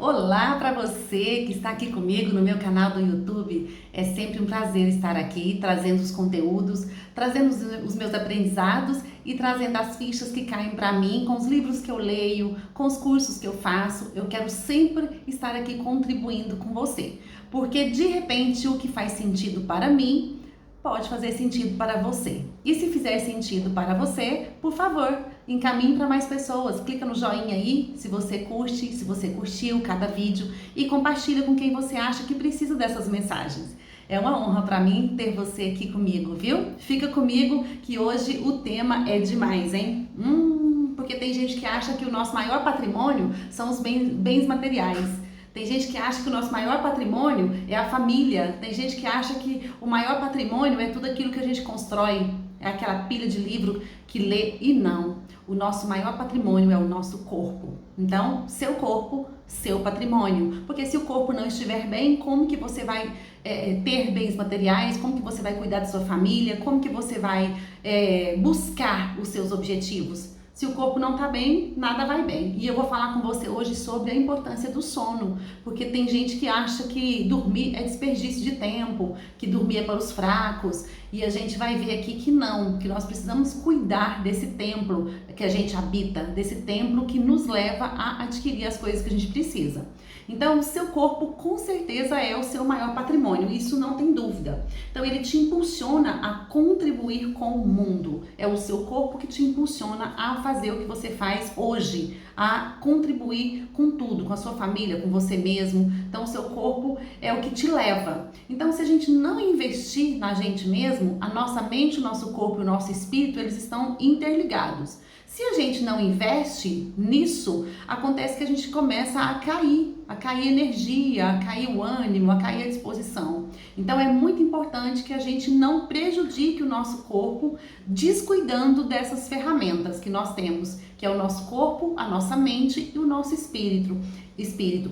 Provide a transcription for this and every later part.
Olá para você que está aqui comigo no meu canal do YouTube. É sempre um prazer estar aqui, trazendo os conteúdos, trazendo os meus aprendizados e trazendo as fichas que caem para mim, com os livros que eu leio, com os cursos que eu faço. Eu quero sempre estar aqui contribuindo com você, porque de repente o que faz sentido para mim pode fazer sentido para você. E se fizer sentido para você, por favor, encaminhe para mais pessoas. Clica no joinha aí, se você curte, se você curtiu cada vídeo e compartilha com quem você acha que precisa dessas mensagens. É uma honra para mim ter você aqui comigo, viu? Fica comigo que hoje o tema é demais, hein? Porque tem gente que acha que o nosso maior patrimônio são os bens materiais. Tem gente que acha que o nosso maior patrimônio é a família. Tem gente que acha que o maior patrimônio é tudo aquilo que a gente constrói. É aquela pilha de livro que lê. E não. O nosso maior patrimônio é o nosso corpo. Então, seu corpo, seu patrimônio. Porque se o corpo não estiver bem, como que você vai ter bens materiais? Como que você vai cuidar da sua família? Como que você vai buscar os seus objetivos? Se o corpo não tá bem, nada vai bem. E eu vou falar com você hoje sobre a importância do sono, porque tem gente que acha que dormir é desperdício de tempo, que dormir é para os fracos, e a gente vai ver aqui que não, que nós precisamos cuidar desse templo que a gente habita, desse templo que nos leva a adquirir as coisas que a gente precisa. Então, o seu corpo com certeza é o seu maior patrimônio, isso não tem dúvida. Então, ele te impulsiona a contribuir com o mundo. É o seu corpo que te impulsiona a fazer o que você faz hoje, a contribuir com tudo, com a sua família, com você mesmo. Então, o seu corpo é o que te leva. Então, se a gente não investir na gente mesmo, a nossa mente, o nosso corpo e o nosso espírito, eles estão interligados. Se a gente não investe nisso, acontece que a gente começa a cair energia, a cair o ânimo, a cair a disposição. Então é muito importante que a gente não prejudique o nosso corpo descuidando dessas ferramentas que nós temos, que é o nosso corpo, a nossa mente e o nosso espírito.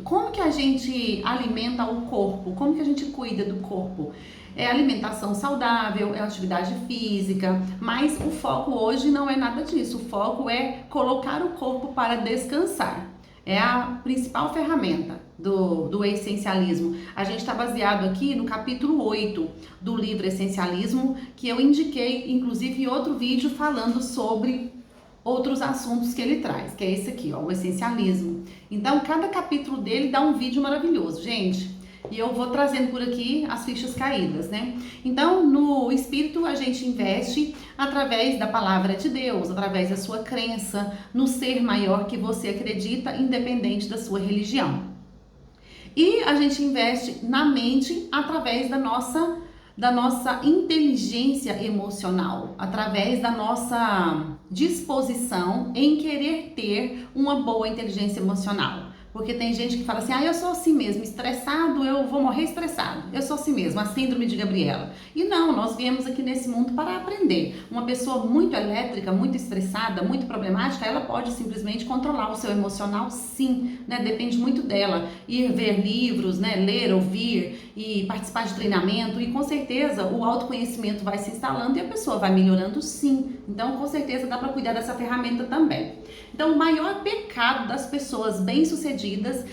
Como que a gente alimenta o corpo? Como que a gente cuida do corpo? É alimentação saudável, é atividade física, mas o foco hoje não é nada disso. O foco é colocar o corpo para descansar. É a principal ferramenta do essencialismo. A gente está baseado aqui no capítulo 8 do livro Essencialismo, que eu indiquei, inclusive, em outro vídeo falando sobre outros assuntos que ele traz, que é esse aqui, ó, o essencialismo. Então, cada capítulo dele dá um vídeo maravilhoso, gente. E eu vou trazendo por aqui as fichas caídas, né? Então, no espírito, a gente investe através da palavra de Deus, através da sua crença no ser maior que você acredita, independente da sua religião. E a gente investe na mente através da nossa inteligência emocional, através da nossa disposição em querer ter uma boa inteligência emocional. Porque tem gente que fala assim, eu sou assim mesmo, estressado, eu vou morrer estressado. Eu sou assim mesmo, a síndrome de Gabriela. E não, nós viemos aqui nesse mundo para aprender. Uma pessoa muito elétrica, muito estressada, muito problemática, ela pode simplesmente controlar o seu emocional, sim, né? Depende muito dela. Ir ver livros, né? Ler, ouvir e participar de treinamento. E com certeza o autoconhecimento vai se instalando e a pessoa vai melhorando, sim. Então, com certeza dá para cuidar dessa ferramenta também. Então, o maior pecado das pessoas bem-sucedidas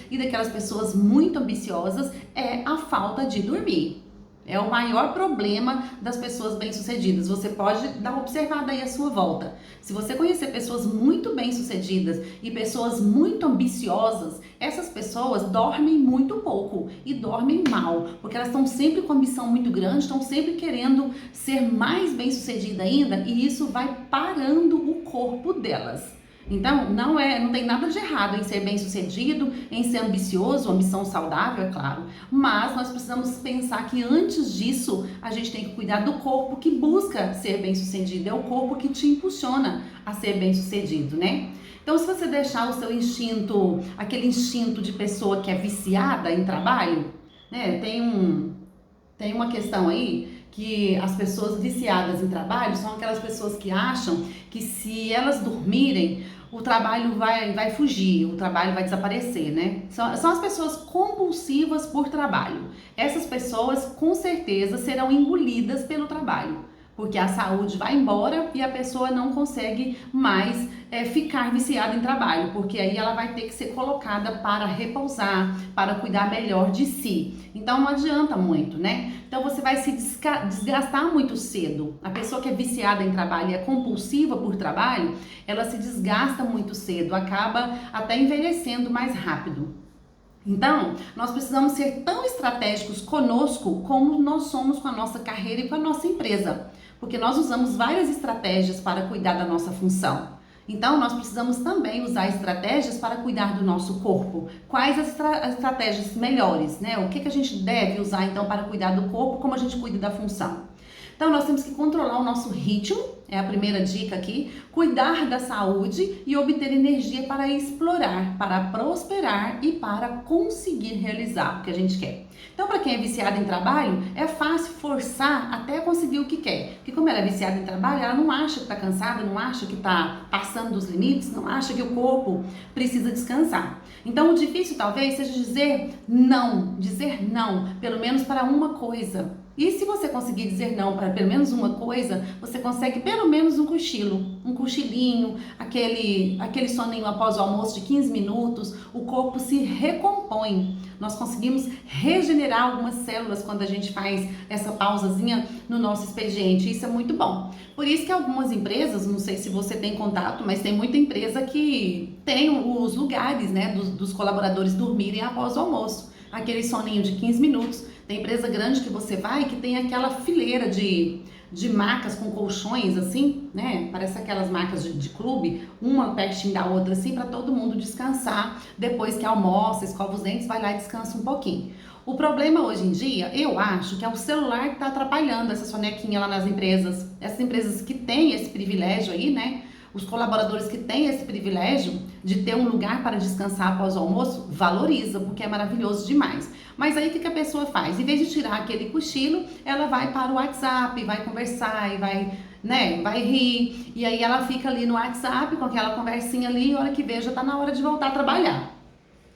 e daquelas pessoas muito ambiciosas é a falta de dormir. É o maior problema das pessoas bem-sucedidas. Você pode dar uma observada aí à sua volta. Se você conhecer pessoas muito bem-sucedidas e pessoas muito ambiciosas, essas pessoas dormem muito pouco e dormem mal, porque elas estão sempre com ambição muito grande, estão sempre querendo ser mais bem-sucedida ainda, e isso vai parando o corpo delas. Então, não tem nada de errado em ser bem-sucedido, em ser ambicioso, ambição saudável, é claro. Mas nós precisamos pensar que antes disso, a gente tem que cuidar do corpo que busca ser bem-sucedido. É o corpo que te impulsiona a ser bem-sucedido, né? Então, se você deixar o seu instinto, aquele instinto de pessoa que é viciada em trabalho, né? Tem uma questão aí que as pessoas viciadas em trabalho são aquelas pessoas que acham que se elas dormirem, o trabalho vai fugir, o trabalho vai desaparecer, né? São as pessoas compulsivas por trabalho. Essas pessoas, com certeza, serão engolidas pelo trabalho. porque a saúde vai embora e a pessoa não consegue mais ficar viciada em trabalho, porque aí ela vai ter que ser colocada para repousar, para cuidar melhor de si. Então não adianta muito, né? Então você vai se desgastar muito cedo. A pessoa que é viciada em trabalho e é compulsiva por trabalho, ela se desgasta muito cedo, acaba até envelhecendo mais rápido. Então, nós precisamos ser tão estratégicos conosco como nós somos com a nossa carreira e com a nossa empresa, porque nós usamos várias estratégias para cuidar da nossa função. Então, nós precisamos também usar estratégias para cuidar do nosso corpo. Quais as estratégias melhores, né? O que a gente deve usar, então, para cuidar do corpo, como a gente cuida da função? Então, nós temos que controlar o nosso ritmo, é a primeira dica aqui, cuidar da saúde e obter energia para explorar, para prosperar e para conseguir realizar o que a gente quer. Então, para quem é viciado em trabalho, é fácil forçar até conseguir o que quer. Porque como ela é viciada em trabalho, ela não acha que está cansada, não acha que está passando dos limites, não acha que o corpo precisa descansar. Então, o difícil talvez seja dizer não, pelo menos para uma coisa. E se você conseguir dizer não para pelo menos uma coisa, você consegue pelo menos um cochilo, um cochilinho, aquele soninho após o almoço de 15 minutos, o corpo se recompõe. Nós conseguimos regenerar algumas células quando a gente faz essa pausazinha no nosso expediente. Isso é muito bom. Por isso que algumas empresas, não sei se você tem contato, mas tem muita empresa que tem os lugares, né, dos colaboradores dormirem após o almoço. Aquele soninho de 15 minutos. Tem empresa grande que você vai que tem aquela fileira de macas com colchões assim, né? Parece aquelas macas de clube, uma pertinho da outra assim, para todo mundo descansar. Depois que almoça, escova os dentes, vai lá e descansa um pouquinho. O problema hoje em dia, eu acho que é o celular que está atrapalhando essa sonequinha lá nas empresas. Essas empresas que têm esse privilégio aí, né? Os colaboradores que têm esse privilégio de ter um lugar para descansar após o almoço, valoriza, porque é maravilhoso demais. Mas aí o que a pessoa faz? Em vez de tirar aquele cochilo, ela vai para o WhatsApp, vai conversar e vai rir. E aí ela fica ali no WhatsApp com aquela conversinha ali e a hora que vê já está na hora de voltar a trabalhar.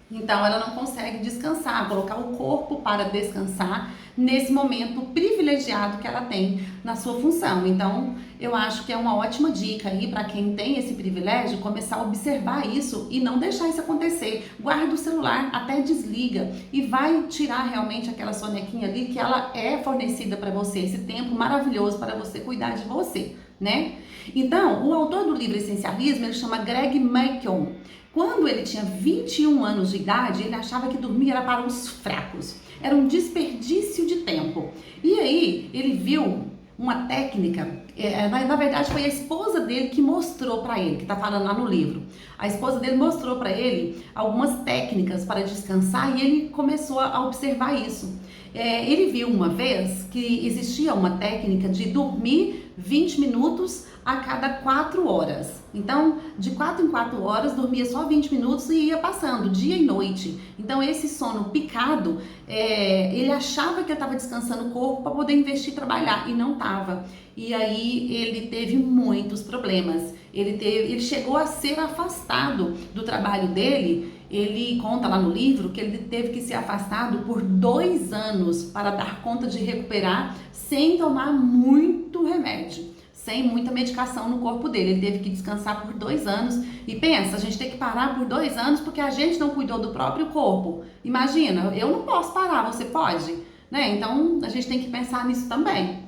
Então ela não consegue descansar, colocar o corpo para descansar nesse momento privilegiado que ela tem na sua função. Então eu acho que é uma ótima dica aí para quem tem esse privilégio começar a observar isso e não deixar isso acontecer. Guarda o celular, até desliga e vai tirar realmente aquela sonequinha ali que ela é fornecida para você, esse tempo maravilhoso para você cuidar de você, né? Então, o autor do livro Essencialismo, ele chama Greg McKeown. Quando ele tinha 21 anos de idade, ele achava que dormir era para os fracos. Era um desperdício de tempo. E aí, ele viu uma técnica, na verdade foi a esposa dele que mostrou para ele, que está falando lá no livro. A esposa dele mostrou para ele algumas técnicas para descansar e ele começou a observar isso. Ele viu uma vez que existia uma técnica de dormir 20 minutos a cada 4 horas. Então, de 4 em 4 horas, dormia só 20 minutos e ia passando, dia e noite. Então, esse sono picado, ele achava que ele estava descansando o corpo para poder investir e trabalhar, e não estava. E aí, ele teve muitos problemas. Ele chegou a ser afastado do trabalho dele. Ele conta lá no livro que ele teve que ser afastado por 2 anos para dar conta de recuperar sem tomar muito remédio, sem muita medicação no corpo dele. Ele teve que descansar por 2 anos. E pensa, a gente tem que parar por 2 anos porque a gente não cuidou do próprio corpo. Imagina, eu não posso parar, você pode? Né? Então, a gente tem que pensar nisso também.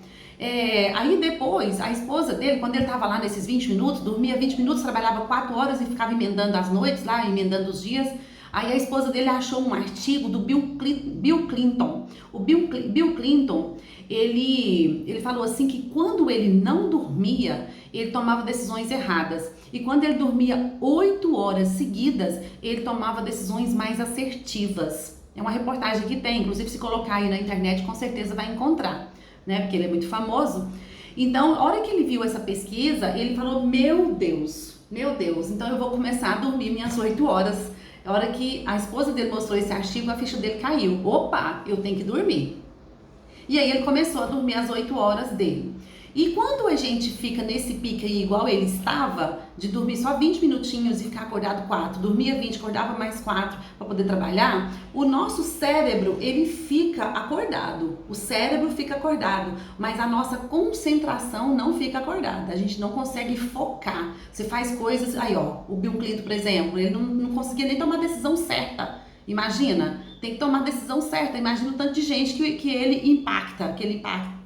Aí depois, a esposa dele, quando ele estava lá nesses 20 minutos, dormia 20 minutos, trabalhava 4 horas e ficava emendando as noites lá, emendando os dias. Aí a esposa dele achou um artigo do Bill Clinton. O Bill Clinton, ele falou assim que quando ele não dormia, ele tomava decisões erradas. E quando ele dormia 8 horas seguidas, ele tomava decisões mais assertivas. É uma reportagem que tem, inclusive se colocar aí na internet, com certeza vai encontrar, né? Porque ele é muito famoso. Então, a hora que ele viu essa pesquisa, ele falou, meu Deus, então eu vou começar a dormir minhas 8 horas. A hora que a esposa dele mostrou esse artigo, a ficha dele caiu. Opa, eu tenho que dormir. E aí ele começou a dormir as 8 horas dele. E quando a gente fica nesse pique aí, igual ele estava, de dormir só 20 minutinhos e ficar acordado 4, dormia 20, acordava mais 4 para poder trabalhar, o nosso cérebro, ele fica acordado. O cérebro fica acordado, mas a nossa concentração não fica acordada. A gente não consegue focar. Você faz coisas, aí ó, o Bill Clinton, por exemplo, ele não conseguia nem tomar a decisão certa. Imagina, tem que tomar a decisão certa. Imagina o tanto de gente que ele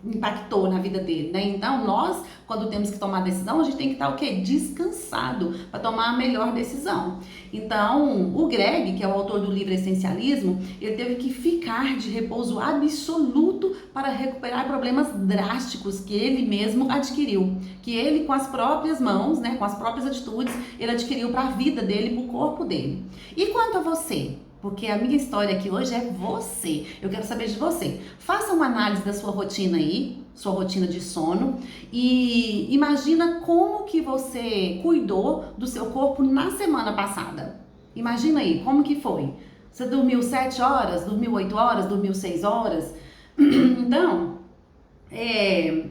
impactou na vida dele, né? Então, nós, quando temos que tomar decisão, a gente tem que estar o quê? Descansado para tomar a melhor decisão. Então, o Greg, que é o autor do livro Essencialismo, ele teve que ficar de repouso absoluto para recuperar problemas drásticos que ele mesmo adquiriu, que ele com as próprias mãos, né, com as próprias atitudes, ele adquiriu para a vida dele, para o corpo dele. E quanto a você? Porque a minha história aqui hoje é você. Eu quero saber de você. Faça uma análise da sua rotina aí, sua rotina de sono, e imagina como que você cuidou do seu corpo na semana passada. Imagina aí, como que foi? Você dormiu 7 horas, dormiu 8 horas, dormiu 6 horas? Então,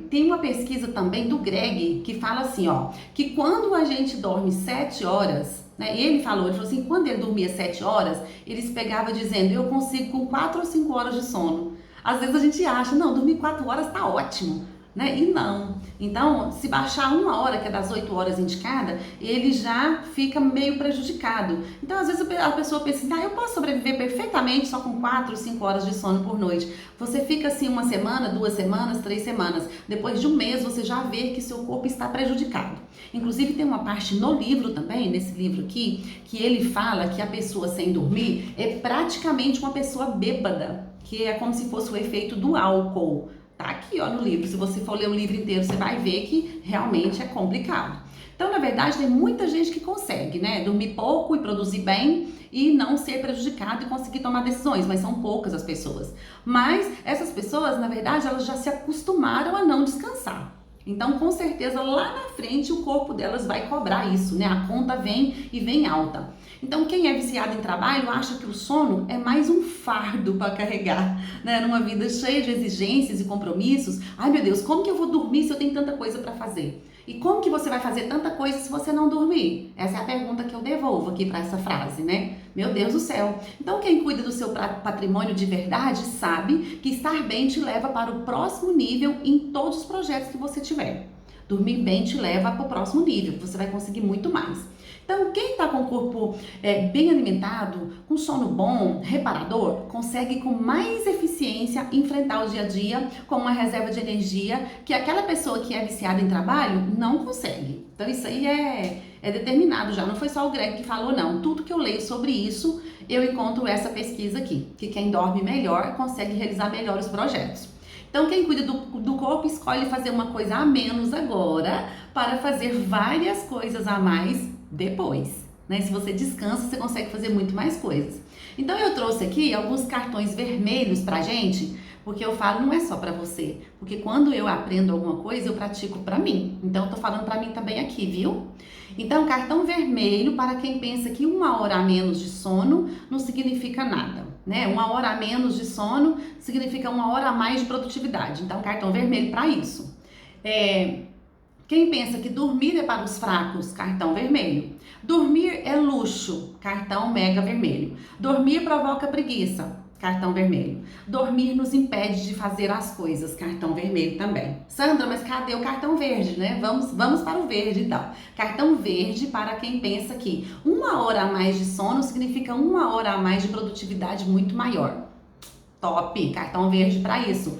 tem uma pesquisa também do Greg que fala assim, ó, que quando a gente dorme 7 horas, né, ele falou assim, quando ele dormia 7 horas, ele se pegava dizendo, eu consigo com 4 ou 5 horas de sono. Às vezes a gente acha, não, dormir 4 horas tá ótimo, né? E não. Então, se baixar 1 hora, que é das 8 horas indicada, ele já fica meio prejudicado. Então, às vezes a pessoa pensa assim, eu posso sobreviver perfeitamente só com 4 ou 5 horas de sono por noite. Você fica assim 1 semana, 2 semanas, 3 semanas. Depois de 1 mês, você já vê que seu corpo está prejudicado. Inclusive, tem uma parte no livro também, nesse livro aqui, que ele fala que a pessoa sem dormir é praticamente uma pessoa bêbada, que é como se fosse o efeito do álcool. Tá aqui, ó, no livro. Se você for ler o livro inteiro, você vai ver que realmente é complicado. Então, na verdade, tem muita gente que consegue, né? Dormir pouco e produzir bem e não ser prejudicado e conseguir tomar decisões, mas são poucas as pessoas. Mas essas pessoas, na verdade, elas já se acostumaram a não descansar. Então, com certeza, lá na frente, o corpo delas vai cobrar isso, né? A conta vem e vem alta. Então, quem é viciado em trabalho acha que o sono é mais um fardo para carregar, né? Numa vida cheia de exigências e compromissos. Ai, meu Deus, como que eu vou dormir se eu tenho tanta coisa para fazer? E como que você vai fazer tanta coisa se você não dormir? Essa é a pergunta que eu devolvo aqui para essa frase, né? Meu Deus do céu. Então, quem cuida do seu patrimônio de verdade sabe que estar bem te leva para o próximo nível em todos os projetos que você tiver. Dormir bem te leva para o próximo nível, você vai conseguir muito mais. Então, quem está com o corpo bem alimentado, com sono bom, reparador, consegue com mais eficiência enfrentar o dia a dia com uma reserva de energia que aquela pessoa que é viciada em trabalho não consegue. Então, isso aí é determinado já, não foi só o Greg que falou, não. Tudo que eu leio sobre isso, eu encontro essa pesquisa aqui, que quem dorme melhor consegue realizar melhor os projetos. Então, quem cuida do corpo escolhe fazer uma coisa a menos agora para fazer várias coisas a mais depois, né? Se você descansa, você consegue fazer muito mais coisas. Então, eu trouxe aqui alguns cartões vermelhos pra gente, porque eu falo, não é só pra você, porque quando eu aprendo alguma coisa, eu pratico pra mim. Então, eu tô falando pra mim também aqui, viu? Então, cartão vermelho para quem pensa que 1 hora a menos de sono não significa nada, né? 1 hora a menos de sono significa 1 hora a mais de produtividade. Então, cartão vermelho para isso. Quem pensa que dormir é para os fracos, cartão vermelho. Dormir é luxo, cartão mega vermelho. Dormir provoca preguiça, cartão vermelho. Dormir nos impede de fazer as coisas, cartão vermelho também. Sandra, mas cadê o cartão verde, né? Vamos para o verde então. Cartão verde para quem pensa que 1 hora a mais de sono significa 1 hora a mais de produtividade muito maior. Top, cartão verde para isso.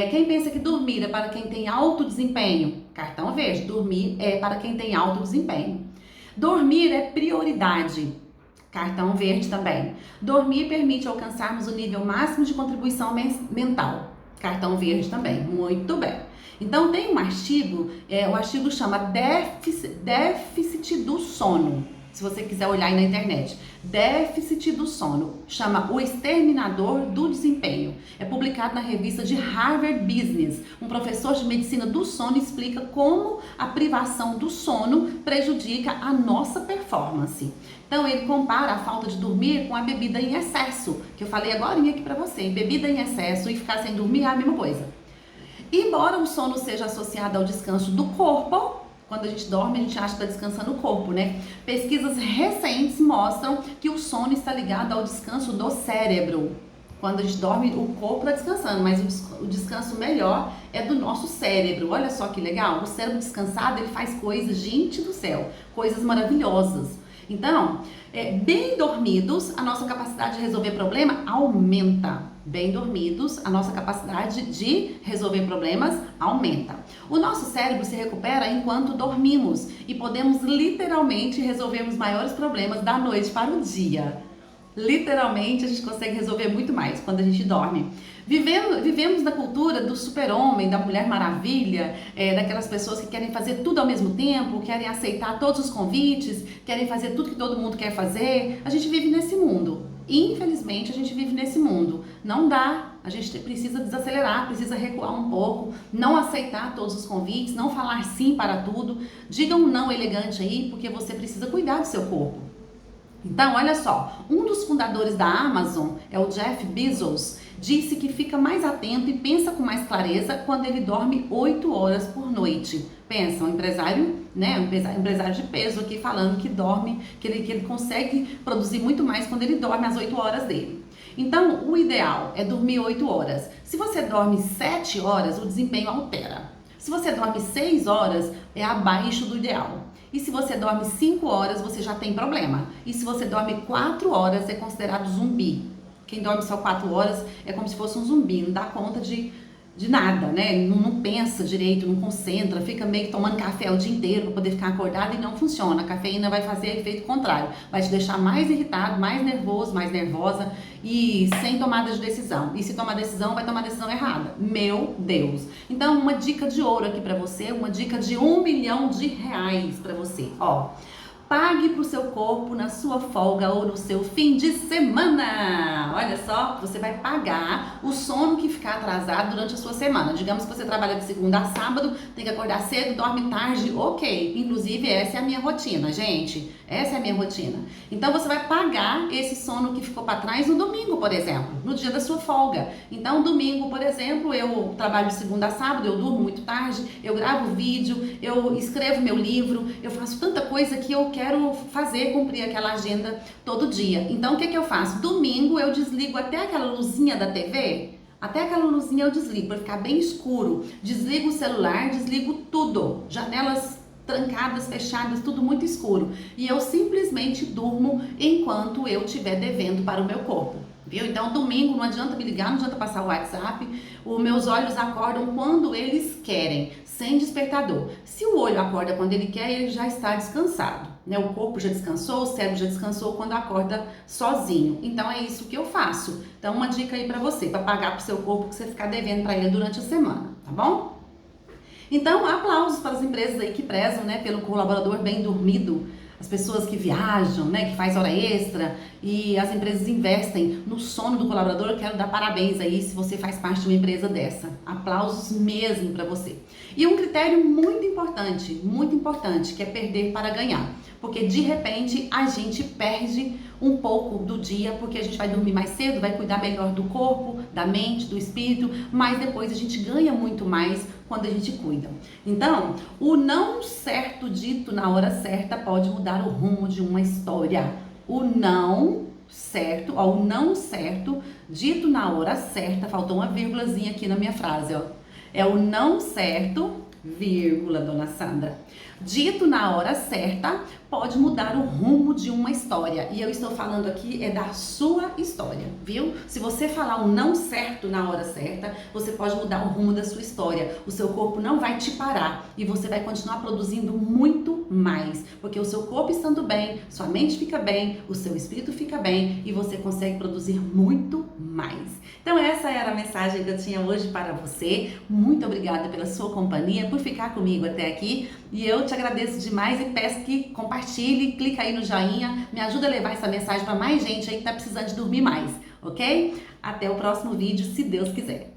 Quem pensa que dormir é para quem tem alto desempenho, cartão verde. Dormir é para quem tem alto desempenho. Dormir é prioridade, cartão verde também. Dormir permite alcançarmos o nível máximo de contribuição mental, cartão verde também. Muito bem. Então tem um artigo, o artigo chama déficit do sono. Se você quiser olhar aí na internet, déficit do sono, chama O Exterminador do Desempenho. É publicado na revista de Harvard Business. Um professor de medicina do sono explica como a privação do sono prejudica a nossa performance. Então ele compara a falta de dormir com a bebida em excesso, que eu falei agora aqui pra você. Bebida em excesso e ficar sem dormir é a mesma coisa. Embora o sono seja associado ao descanso do corpo, Quando a gente dorme, a gente acha que está descansando o corpo, né? Pesquisas recentes mostram que o sono está ligado ao descanso do cérebro. Quando a gente dorme, o corpo está descansando, mas o descanso melhor é do nosso cérebro. Olha só que legal, o cérebro descansado, ele faz coisas, gente do céu, coisas maravilhosas. Então, bem dormidos, a nossa capacidade de resolver problema aumenta. Bem dormidos, a nossa capacidade de resolver problemas aumenta. O nosso cérebro se recupera enquanto dormimos e podemos literalmente resolver os maiores problemas da noite para o dia. Literalmente, a gente consegue resolver muito mais quando a gente dorme. Vivemos na cultura do super-homem, da Mulher Maravilha, daquelas pessoas que querem fazer tudo ao mesmo tempo, querem aceitar todos os convites, querem fazer tudo que todo mundo quer fazer. A gente vive nesse mundo. Infelizmente, a gente vive nesse mundo. Não dá. A gente precisa desacelerar, precisa recuar um pouco, não aceitar todos os convites, não falar sim para tudo. Diga um não elegante aí, porque você precisa cuidar do seu corpo. Então, olha só, um dos fundadores da Amazon, é o Jeff Bezos, disse que fica mais atento e pensa com mais clareza quando ele dorme 8 horas por noite. Pensa, um empresário, né, um empresário de peso aqui falando que dorme, que ele consegue produzir muito mais quando ele dorme as 8 horas dele. Então, o ideal é dormir 8 horas. Se você dorme 7 horas, o desempenho altera. Se você dorme 6 horas, é abaixo do ideal. E se você dorme 5 horas, você já tem problema. E se você dorme 4 horas, é considerado zumbi. Quem dorme só 4 horas é como se fosse um zumbi, não dá conta de nada, né? Não pensa direito, não concentra, fica meio que tomando café o dia inteiro para poder ficar acordado e não funciona. A cafeína vai fazer efeito contrário, vai te deixar mais irritado, mais nervoso, mais nervosa e sem tomada de decisão. E se tomar decisão, vai tomar decisão errada. Meu Deus! Então, uma dica de ouro aqui para você, uma dica de R$1 milhão para você, ó. Pague para o seu corpo na sua folga ou no seu fim de semana. Olha só, você vai pagar o sono que ficar atrasado durante a sua semana. Digamos que você trabalha de segunda a sábado, tem que acordar cedo, dorme tarde, ok. Inclusive, essa é a minha rotina, gente. Essa é a minha rotina. Então, você vai pagar esse sono que ficou para trás no domingo, por exemplo, no dia da sua folga. Então, domingo, por exemplo, eu trabalho de segunda a sábado, eu durmo muito tarde, eu gravo vídeo, eu escrevo meu livro, eu faço tanta coisa que eu quero fazer, cumprir aquela agenda todo dia. Então, o que eu faço? Domingo, eu desligo até aquela luzinha da TV, até aquela luzinha eu desligo, para ficar bem escuro. Desligo o celular, desligo tudo, janelas trancadas, fechadas, tudo muito escuro. E eu simplesmente durmo enquanto eu estiver devendo para o meu corpo. Viu? Então, domingo não adianta me ligar, não adianta passar o WhatsApp. Os meus olhos acordam quando eles querem, sem despertador. Se o olho acorda quando ele quer, ele já está descansado, né? O corpo já descansou, o cérebro já descansou quando acorda sozinho. Então, é isso que eu faço. Então, uma dica aí para você, para pagar pro seu corpo que você ficar devendo para ele durante a semana, tá bom? Então, aplausos para as empresas aí que prezam, né, pelo colaborador bem dormido, as pessoas que viajam, né, que faz hora extra e as empresas investem no sono do colaborador. Eu quero dar parabéns aí se você faz parte de uma empresa dessa. Aplausos mesmo para você. E um critério muito importante, que é perder para ganhar. Porque de repente a gente perde um pouco do dia, porque a gente vai dormir mais cedo, vai cuidar melhor do corpo, da mente, do espírito, mas depois a gente ganha muito mais quando a gente cuida. Então, o não certo dito na hora certa pode mudar o rumo de uma história. O não certo, ó, o não certo dito na hora certa, faltou uma vírgulazinha aqui na minha frase, ó. É o não certo, vírgula, dona Sandra, dito na hora certa, pode mudar o rumo de uma história. E eu estou falando aqui é da sua história, viu? Se você falar um não certo na hora certa, você pode mudar o rumo da sua história. O seu corpo não vai te parar e você vai continuar produzindo muito mais, porque o seu corpo estando bem, sua mente fica bem, o seu espírito fica bem e você consegue produzir muito mais. Então essa era a mensagem que eu tinha hoje para você. Muito obrigada pela sua companhia, por ficar comigo até aqui. E eu te agradeço demais e peço que compartilhe, clica aí no joinha, me ajuda a levar essa mensagem para mais gente aí que tá precisando de dormir mais, ok? Até o próximo vídeo, se Deus quiser.